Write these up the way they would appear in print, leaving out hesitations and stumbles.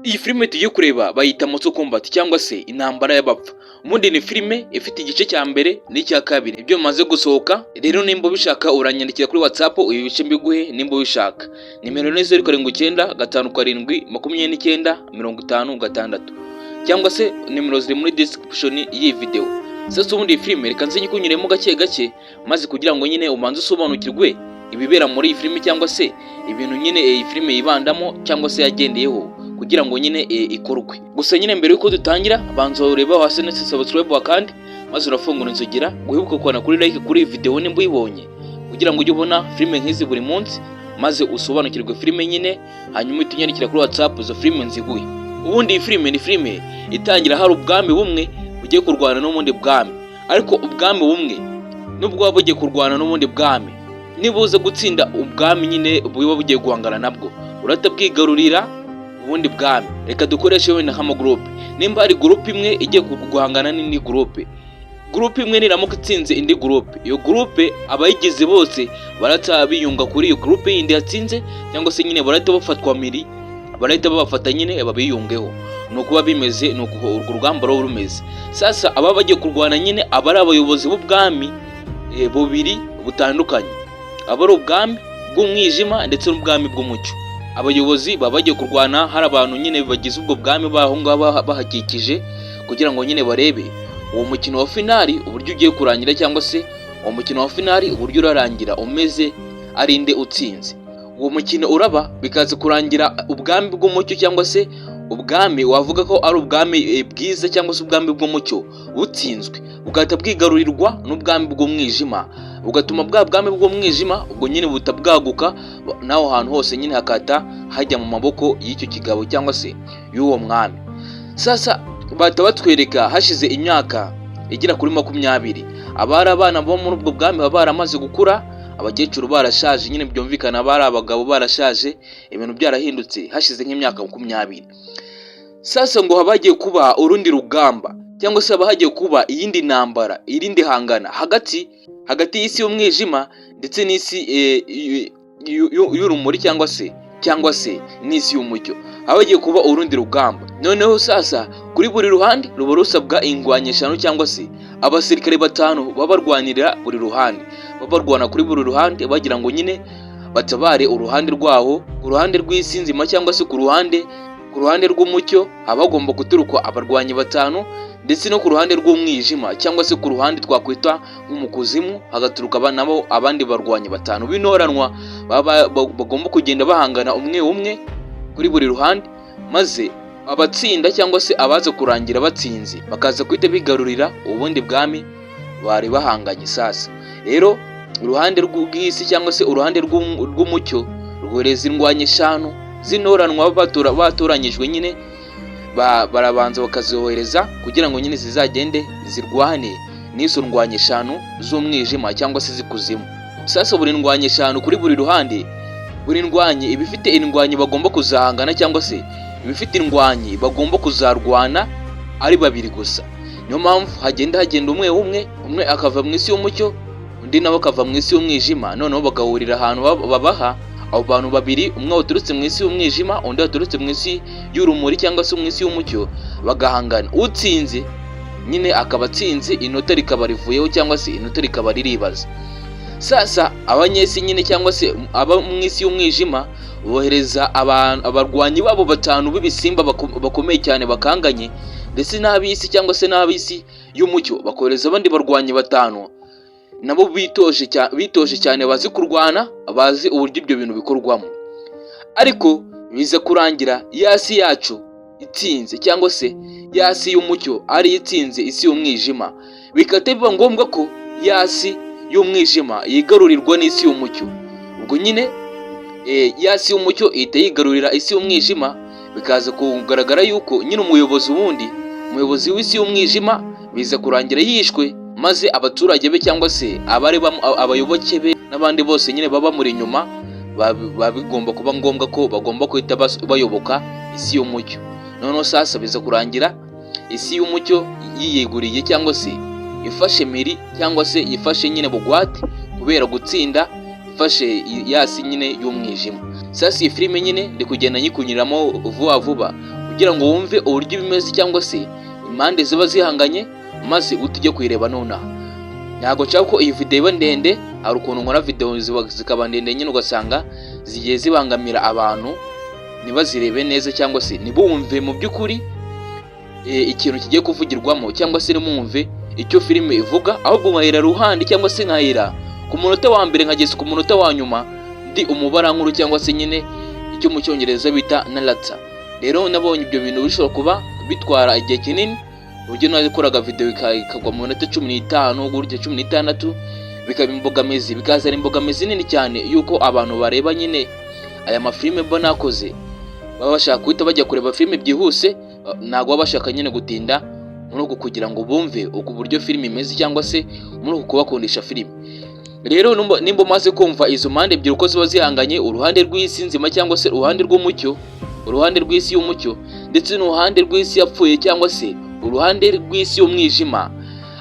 Iyi filime tugiye kureba bayita Mortal Kombat cyangwa se intambara y'abapfa. Ubundi ni filime ifite igice cya mbere n'icya kabiri. Ibyo bimaze gusohoka, rero nimba ubishaka uranyandikira kuri WhatsApp uyu bice mbiguhe nimba ubishaka. Nimero ni 0797295056 cyangwa se nimero ziri muri description y'iyi video. Sasa ubundi iyi filime reka nze nyikunyuremo gake gake maze kugira ngo nyine umanze usobanukirwe ibibera muri iyi filime cyangwa se ibintu nyine iyi filime yibandamo cyangwa se yagendeyeho kugira ngo nyine ikorwe. Gusa nyine mbere yuko dutangira banza ureba hasi ndetse subscribe kandi maze urafungura inzogera wibuke kwana kuri like kuri video nimba uyibonye kugira ngo ujye ubona filime nk'izi buri munsi maze usobanukirwe filime nyine hanyuma utunyandikira kuri WhatsApp izo filime nziguye. Ubundi iyi filime ni filime itangira hari ubwami bumwe bugiye kurwana n'ubundi bwami, ariko ubwami bumwe nubwo waba bugiye kurwana n'ubundi bwami nibuze gutsinda ubwami nyine buba bugiye guhangana nabwo urata bwigarurira ubundi bwami. Reka dukoreshe wenda nk'ama group, nimba hari group imwe igiye guhangana n'indi group imwe niramuka itsinze indi group, iyo group abayigize bose barata biyunga kuri iyo group yindi yatsinze cyangwa se nyine barata bafatwa miri, barata babafata nyine babiyungeho. Nuko bimeze nuko urwo rugamba ro rumeze. Sasa aba bagiye kurwana nyine abari abayobozi b'ubwami bubiri butandukanye, abari ubwami bw'umwijima ndetse n'ubwami bw'umucyo. Abayobozi baba bagiye kurwana, hari abantu nyine bagize ubwo bwami baho ngaho bahakikije kugira ngo nyine barebe uwo mukino wa finali uburyo ugiye kurangira cyangwa se uwo mukino wa finali uburyo urarangira umeze arinde utsinze. Uwo mukino uraba bikaza kurangira ubwami bw'umucyo cyangwa se ubwami wavuga ko ari ubwami bwiza cyangwa se ubwami bw'umucyo butsinzwe, bugahita bwigarurirwa n'ubwami bw'umwijima, ugatuma bwa bwami bw'umwijima ubwo nyine butabwaguka naho hantu hose nyine hakata hajya mu maboko y'icyo kigabo cyangwa se y'uwo mwami. Sasa bahita batwereka hashize imyaka igera kuri 20 abari abana bo muri ubwo bwami baba baramaze gukura, abakecuru barashaje nyine byumvikana bari abagabo barashaje, ibintu byarahindutse hashize nk'imyaka 20. Sasa ngo habagiye kuba urundi rugamba cyangwa se habagiye kuba iyindi ntambara, irindi hangana hagati y'isi y'umwijima ndetse n'isi y'urumuri cyangwa se n'isi y'umucyo. Habagiye kuba urundi rugamba. Noneho sasa kuri buri ruhande ruba rusabwa ingwanye 5 cyangwa se abasirikare 5 babarwanirira buri ruhande, babarwana kuri buri ruhande bagira ngo nyine batabare uruhande rwaho, uruhande rw'isi nzima cyangwa se ku ruhande rw'umucyo abagomba guturuka abarwanyi 5 ndetse no ku ruhande rw'umwijima cyangwa se ku ruhande twakwita nk'umukuzimu hagaturuka nabo abandi barwanyi 5 b'intoranwa bagomba kugenda bahangana umwe kuri buri ruhande, maze abatsinda cyangwa se abaza kurangira batsinze bakaza kwita bigarurira ubundi bwami bari bahanganye. Sasa rero uruhande rw'isi cyangwa se uruhande rw'umucyo rwohereza indwanye 5 z'intoranwa batoranyijwe nyine barabanza bakazohereza kugira ngo nyine zizagende zirwane n'izo ndwanye 5 z'umwijima cyangwa se zikuzimu. Sasa buri ndwanye 5 kuri buri ruhande, buri ndwanye ibifite indwanye bagomba kuzahangana cyangwa se ibifite indwanye bagomba kuzarwana ari 2 gusa. Niyo mpamvu hagenda umwe akava mu isi y'umucyo undi nawe akava mu isi y'umwijima, noneho bagahurira ahantu babaha abo bantu 2, umwe waturutse mu isi y'umwijima undi waturutse mu isi y'urumuri cyangwa se mu isi y'umucyo bagahangana. Utsinze nyine akaba atsinze, inota rikaba rivuyeho cyangwa se inota rikaba riribaza. Sasa abanyesi nyine cyangwa se aba mu isi y'umwijima bohereza abarwanyi babo 5 b'ibisimba bakomeye cyane bakanganye, ndetse n'abisi cyangwa se n'abisi y'umucyo bakohereza abandi barwanyi 5 nabo bitoje cyane bazi kurwana, bazi uburyo ibyo bintu bikorwamo. Ariko biza kurangira yasi yacu itsinze cyangwa se yasi y'umucyo ari itsinze isi y'umwijima, bikate biba ngombwa ko yasi y'umwijima yigarurirwa n'isi y'umucyo. Ubwo nyine yasi y'umucyo ihita yigarurira isi y'umwijima, bikaza kugaragara yuko nyine umuyobozi w'isi y'umwijima biza kurangira yishwe, maze abaturage be cyangwa se abayoboke be n'abandi bose nyine baba muri nyuma babigomba kuba ngombwa ko bagomba kwita bayoboka isi y'umucyo. Noneho sasa biza kurangira isi y'umucyo yiyeguriye cyangwa se ifashe miri cyangwa se ifashe nyine bugwate kubera gutsinda ifashe yasi nyine y'umwijima. Sasa iyi filime nyine ndi kugenda nyikunyiramo vuba kugira ngo wumve uburyo bimeze cyangwa se impande ziba zihanganye maze utujye kuyireba nonaha. Ntabwo nshaka ko iyi video iba ndende, hari ukuntu nkora video zikaba ndende nyine ugasanga zigiye zibangamira abantu ntibazirebe neza cyangwa se ntibumve mu by'ukuri ikintu kigiye kuvugirwamo cyangwa se nimumve icyo filime ivuga, ahubwo nkahera ruhande cyangwa se nkahera ku munota wa mbere nkageza ku munota wa nyuma ndi umubarankuru cyangwa se nyine icyo mu cyongereza bita narrator. Rero nabonye ibyo bintu bishobora kuba bitwara igihe kinini, uburyo nakoraga video ikagwa mu minota 15 gutya 16 bikaba imbogamizi, bikazana imbogamizi nini cyane yuko abantu bareba nyine aya mafilime mba nakoze baba bashaka guhita bajya kureba filime byihuse, ntabwo baba bashaka nyine gutinda muri uko kugira ngo bumve uko buryo filime imeze cyangwa se muri uko kubakundisha filime. Rero nimba maze kumva izo mpande ebyiri uko ziba zihanganye, uruhande rw'isi nzima cyangwa se uruhande rw'umucyo, uruhande rw'isi y'umucyo ndetse n'uruhande rw'isi yapfuye cyangwa se uruhande rw'isi y'umwijima,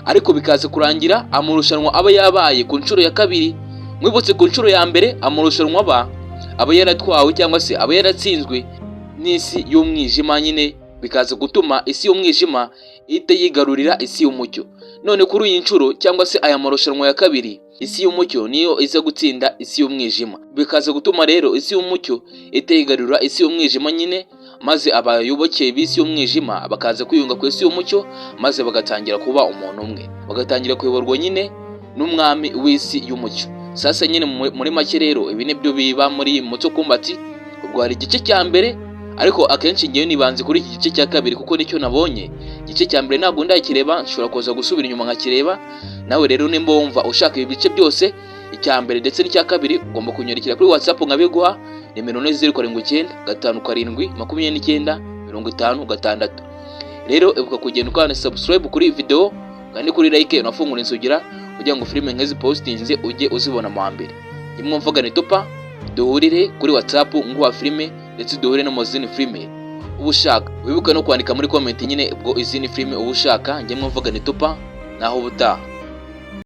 ariko bikaza kurangira amurushanwa aba yabaye ku nshuro ya kabiri. Mwibutse ku nshuro ya mbere amurushanwa aba yaratwawe cyangwa se aba yaratsinzwe n'isi y'umwijima nyine, bikaza gutuma isi y'umwijima ihita yigarurira isi y'umucyo. None kuri iyi nshuro cyangwa se aya marushanwa ya kabiri, isi y'umucyo niyo iza gutsinda isi y'umwijima, bikaza gutuma rero isi y'umucyo ihita yigarurira isi y'umwijima nyine, maze abayobokeye b'isi y'umwijima bakaza kwiyunga ku isi y'umucyo maze bagatangira kuba umuntu umwe, bagatangira kuyoborwa nyine n'umwami w'isi y'umucyo. Sasa nyine muri make rero ibi nibyo biba muri Mortal Kombat. Ubwo hari igice cya mbere, ariko akenshi ngiye nibanze kuri iki gice cya kabiri kuko nicyo nabonye. Igice cya mbere ntabwo ndakireba, nshobora kuza gusubira inyuma nkakireba. Nawe rero nimba wumva ushaka ibi bice byose, icya mbere ndetse n'icya kabiri, ugomba kunyandikira kuri WhatsApp nkabiguha. Nimero 0797295056. Rero ibuka kugenda ukanda subscribe kuri video kandi kuri like unafungura inzugira kugira ngo filime nk'izi postinze ujye uzibona mu mbere. Nimwumvaga ni Topa, duhurire kuri WhatsApp nguha filime ndetse duhure no mu zindi filime uba ushaka. Wibuke no kwandika muri comment nyine ubwo izindi filime uba ushaka. Njye mwumvaga ni Topa, naho ubutaha.